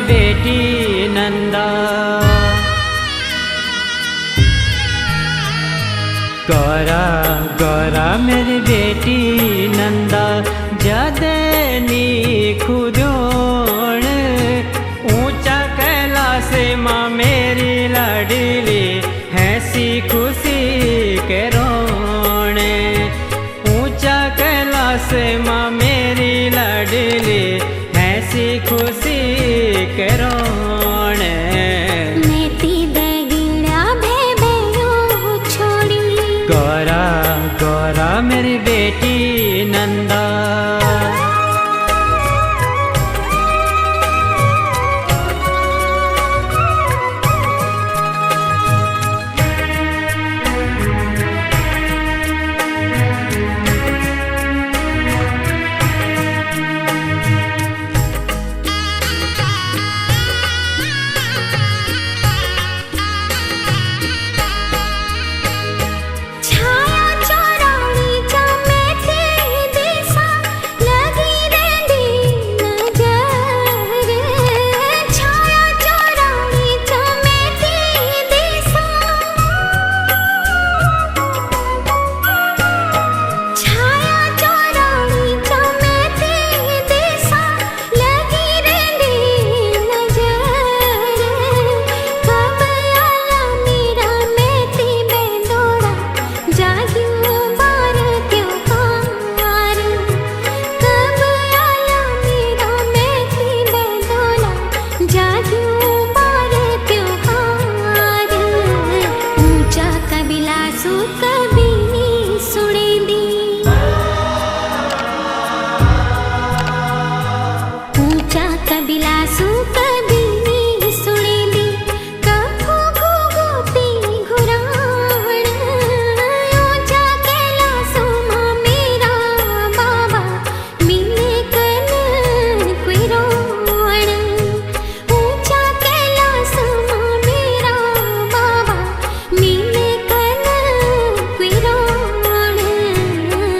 बेटी नंदा। गौरा गौरा मेरी बेटी नंदा, जदनी खुदोण ऊंचा कैलाश माँ मेरी लाडली, हैसी खुशी के रोणे। ऊंचा कैलाश माँ मेरी लाडली, हैसी खुशी के रोणे। गौरा गौरा मेरी बेटी नंदा।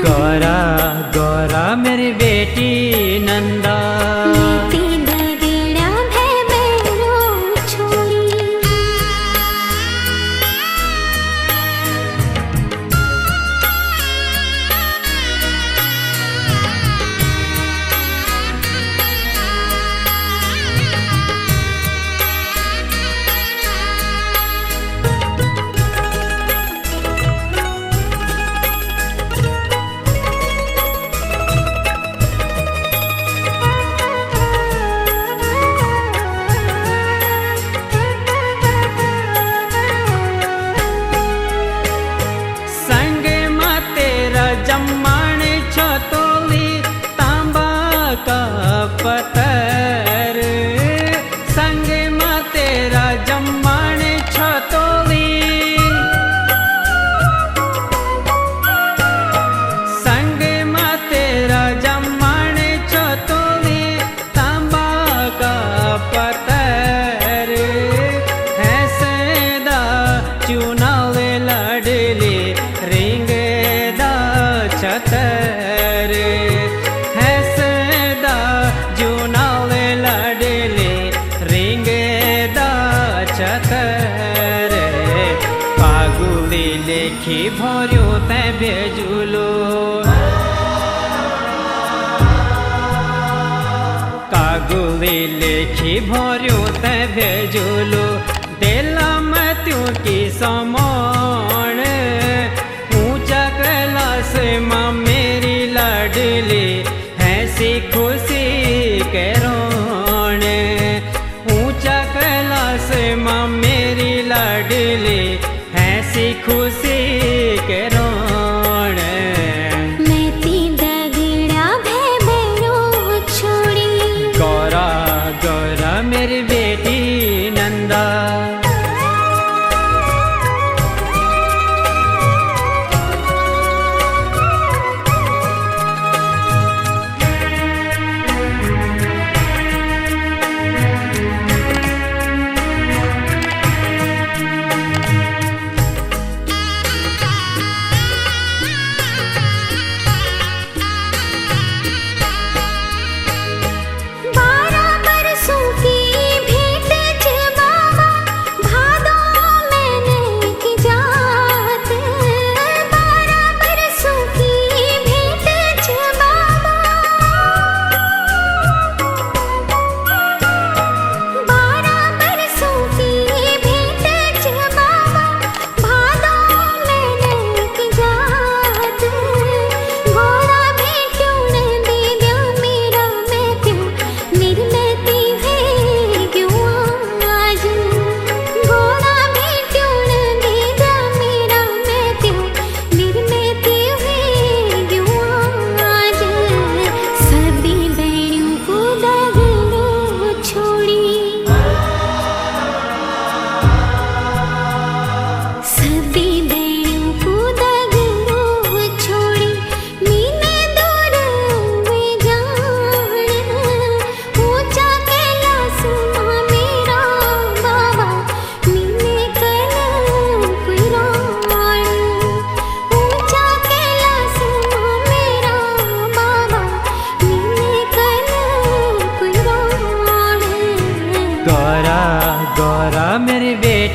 गौरा गौरा मेरी बेटी नंदा। जम्मण छतोली तांबा का पत्थर, संग में तेरा जम्मण छतोली। संग में तेरा जम्मण छतोली तांबा का पत्थर, है सदा चुनाव लाडली रिंग छतर, है सदा जुनाव लाडली रिंग दा छतर। पागुली लेखी भर्यो ते भेजुलो, कागुली लेखी भर्यो ते भेजुलो, देला मत्यु की समण। ऊंचा कैलाश माँ मेरी लाडली, हैसी खुशी के रोणे। ऊंचा कैलाश माँ मेरी लाडली, हैसी खुशी के रोणे। गौरा गौरा मेरी बेटी नंदा।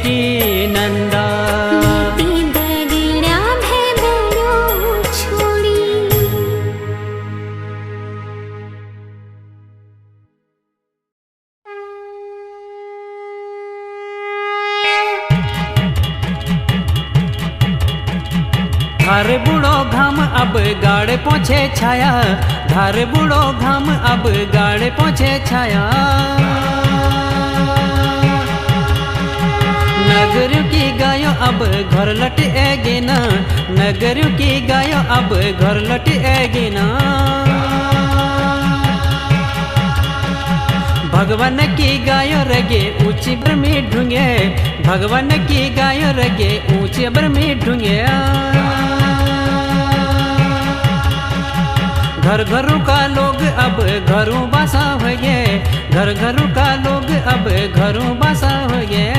बेटी नंदा। धार बुढ़ो घाम अब गाड़े पहुँचे छाया, धार बुढ़ो घाम अब गाड़े पहुँचे छाया। नगर की गायों अब घर लौटेगी ना, नगर की गायों अब घर लौटेगी ना। भगवान की गायों रगे ऊंची बर में ढूंगे, भगवान की गायों रगे ऊंची बर में ढूंगे। घर घरों का लोग अब घरों बसा हो गए, घर घरों का लोग अब घरों बसा हो गए।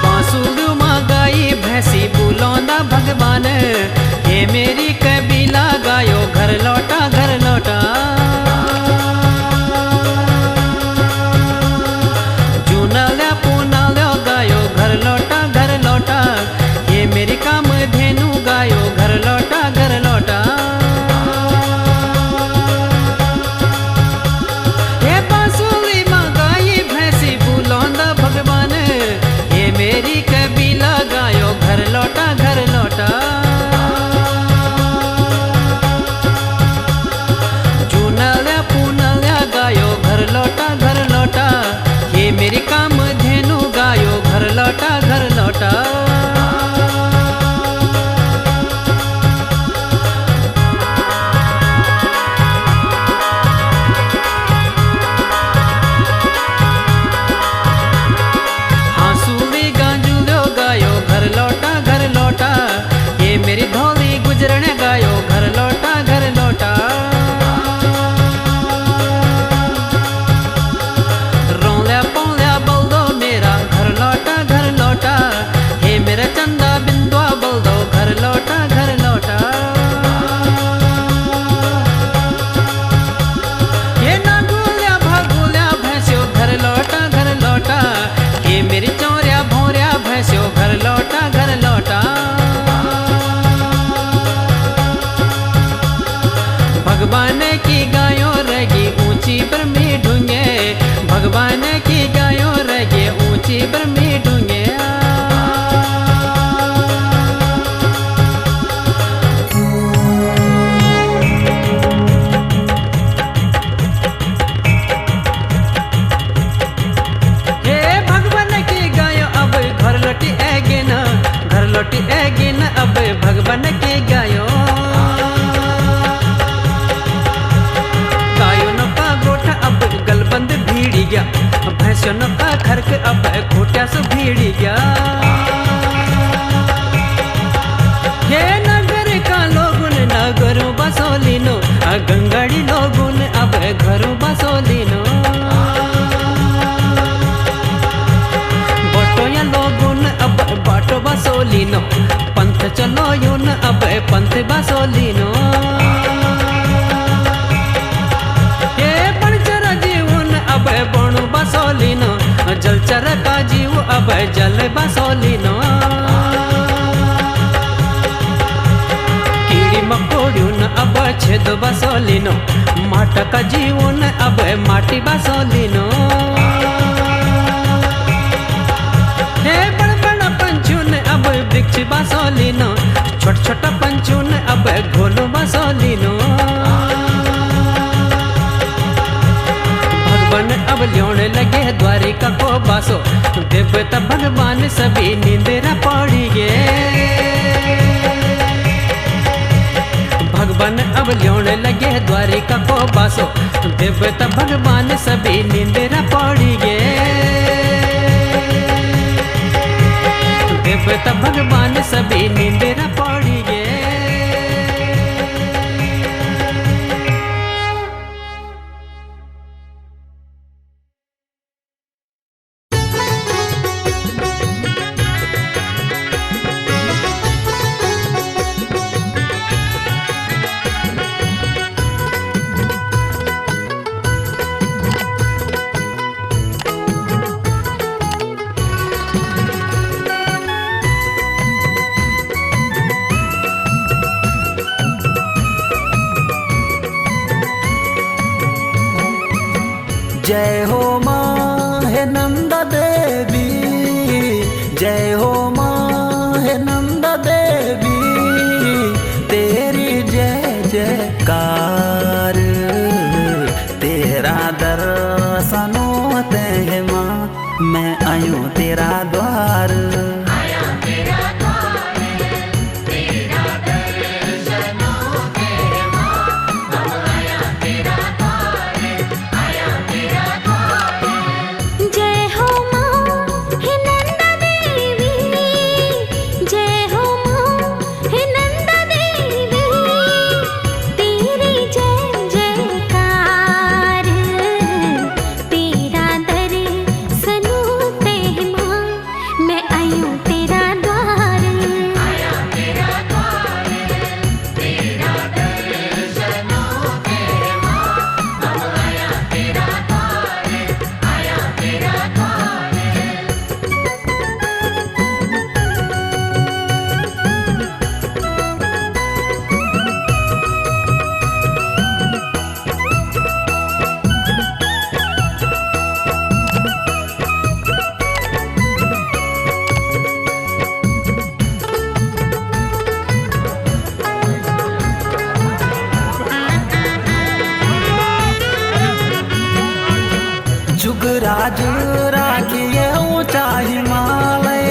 बांसुर माँ गाई भैंसी बुलौंदा भगवान, ये मेरी कबीला गायो घर लौटा घर लौटा। चुनाल्या पुनाल्या गायो घर लौटा घर लौटा, ये मेरी काम धेनु गायो घर लौटा घर लौटा। ये बांसुरी माँ गाई भैंसी बुलौंदा भगवान, ये मेरी कबीला गायो घर लौटा घर लौटा। घर लौटा, ये मेरी काम धेनु गायो घर लौटा घर लौटा। हाँसूली गांजुलो गायो घर लौटा घर लौटा, ये मेरी धौली गुजरने गायो घर लौटा घर लौटा। मेरा चंदा बिंदुआ बोल दो घर लौटा घर लौटा। ये नागुल्या भागुल्या भैंस्यो घर लौटा घर लौटा, ये मेरी चौरिया भौरिया भैंस्यो घर लौटा घर लौटा। भगवान की गायों रगी ऊंची पर में ढूंगे, भगवान की गायों रगी ऊंची पर में ढूंगे। लौटेगी न अब भगवान की गायों, गायों का गोठा अब गलबंद भीड़ गया, भैंसों का खरक अब खोटा से भीड़ गया। ये नगर का लोगुन नगरों बसोलिनो, गंगाड़ी लोगुन अब घरों बसोलिनो। बटोया लोगुन अब बाटो बसोलिनो, पंथ चलो यून अब पंथ बसोलिनो। ये बनचरा जीवन अब बणु बसोलिनो, जलचर का जीव अब जल बसोलिनो। कीड़ी मकोड़ियुन अब छेद बसोलिनो, माटा का जीवन अब माटी बसोलिनो। अब वृक्ष बसोलिनो, छोट छोटा पंचून अब घोलो बसोलिनो। भगवान अब ल्योने लगे द्वारिका को बासो, देवता भगवान सभी नींदेरा पड़ी गे। भगवान अब ल्योने लगे द्वारिका को बासो, देवता भगवान सभी नींदेरा पड़ी गे। देवता भगवान सभी नींदेरा पड़ी गे। जय हो माँ हे नंदा देवी, जय हो माँ हे नंदा देवी, तेरी जय जयकार, तेरा दर्शन होते है माँ, मैं आयूँ तेरा द्वार। जुगराज राखिए ऊंचा हिमालय,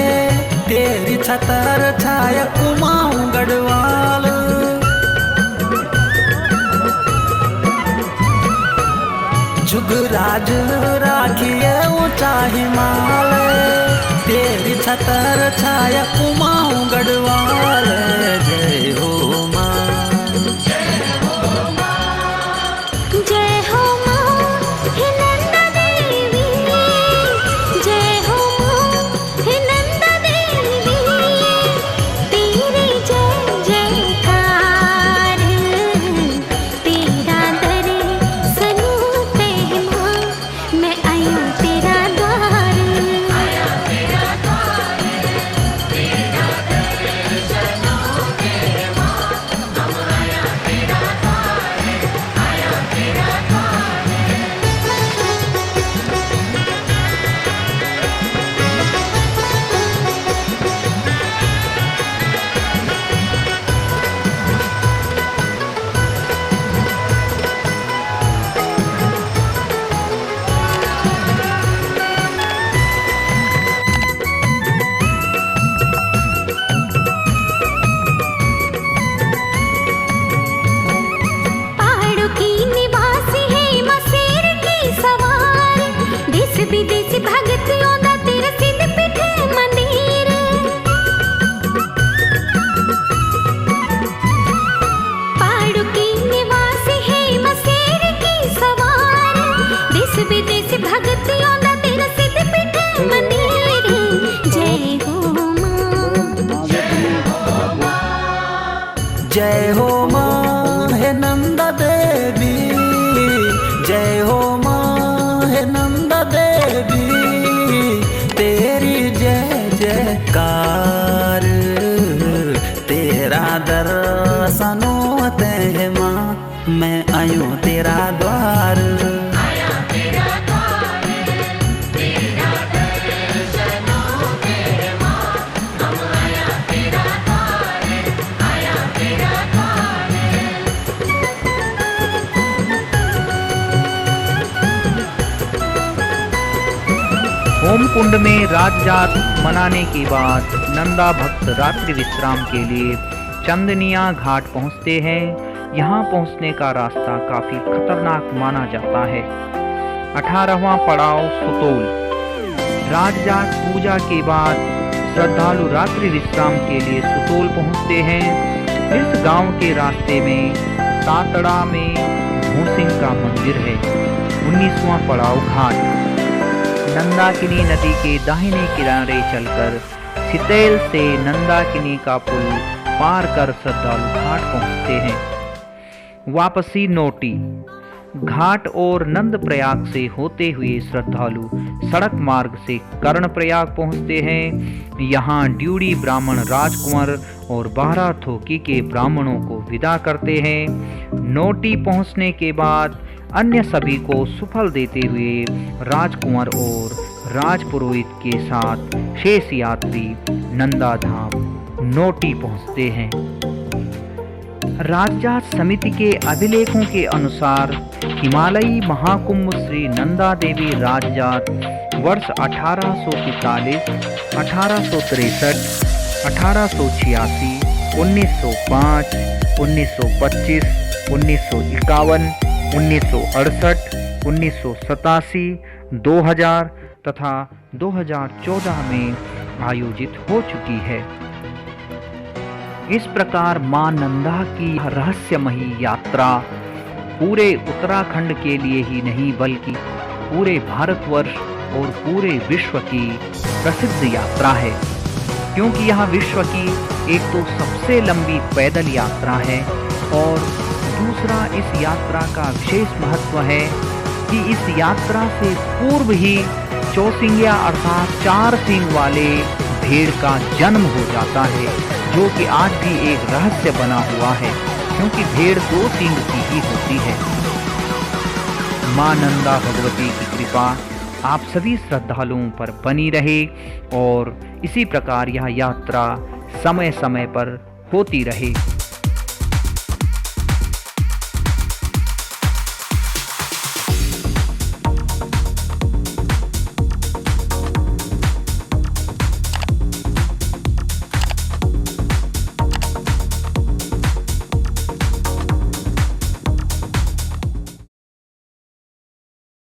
तेरी छतर छाया कुमाऊं गढ़वाल। जुगराज राखिए ऊंचा हिमालय, तेरी छतर छाया कुमाऊं गढ़वाल। जय हो माँ, जय हो माँ हे नंदा देवी, जय हो माँ हे नंदा देवी, तेरी जय जयकार, तेरा दर्शन होते है माँ, मैं आयूँ तेरा द्वार। होम कुंड में रात जात मनाने के बाद नंदा भक्त रात्रि विश्राम के लिए चंदनिया घाट पहुंचते हैं। यहाँ पहुंचने का रास्ता काफी खतरनाक माना जाता है। 18वां पड़ाव सुतोल। रात जात पूजा के बाद श्रद्धालु रात्रि विश्राम के लिए सुतोल पहुंचते हैं। इस गांव के रास्ते में तातड़ा में भूसिंह का मंदिर है। 19वां पड़ाव घाट। नंदाकिनी नदी के दाहिने किनारे चलकर सितेल से नंदाकिनी का पुल पार कर श्रद्धालु घाट पहुंचते हैं। वापसी नोटी। घाट और नंदप्रयाग से होते हुए श्रद्धालु सड़क मार्ग से कर्णप्रयाग पहुंचते हैं। यहाँ ड्यूडी ब्राह्मण राजकुंवर और 12 थोकी के ब्राह्मणों को विदा करते हैं। नोटी पहुंचने के बाद अन्य सभी को सुफल देते हुए राजकुंवर और राजपुरोहित के साथ शेष यात्री नंदा धाम नोटी पहुंचते हैं। राजजात समिति के अभिलेखों के अनुसार हिमालयी महाकुंभ श्री नंदा देवी राजजात वर्ष 1843, 1863, 1886, 1905, 1925, 1951, 1968, 1987, 2000 तथा 2014 में आयोजित हो चुकी है। इस प्रकार मां नंदा की रहस्यमयी यात्रा पूरे उत्तराखंड के लिए ही नहीं बल्कि पूरे भारतवर्ष और पूरे विश्व की प्रसिद्ध यात्रा है, क्योंकि यह विश्व की एक तो सबसे लंबी पैदल यात्रा है और दूसरा इस यात्रा का विशेष महत्व है कि इस यात्रा से पूर्व ही चौसिंगिया अर्थात 4 सींग वाले भेड़ का जन्म हो जाता है, जो कि आज भी एक रहस्य बना हुआ है, क्योंकि भेड़ 2 सींग की ही होती है। मां नंदा भगवती की कृपा आप सभी श्रद्धालुओं पर बनी रहे और इसी प्रकार यह यात्रा समय समय पर होती रहे।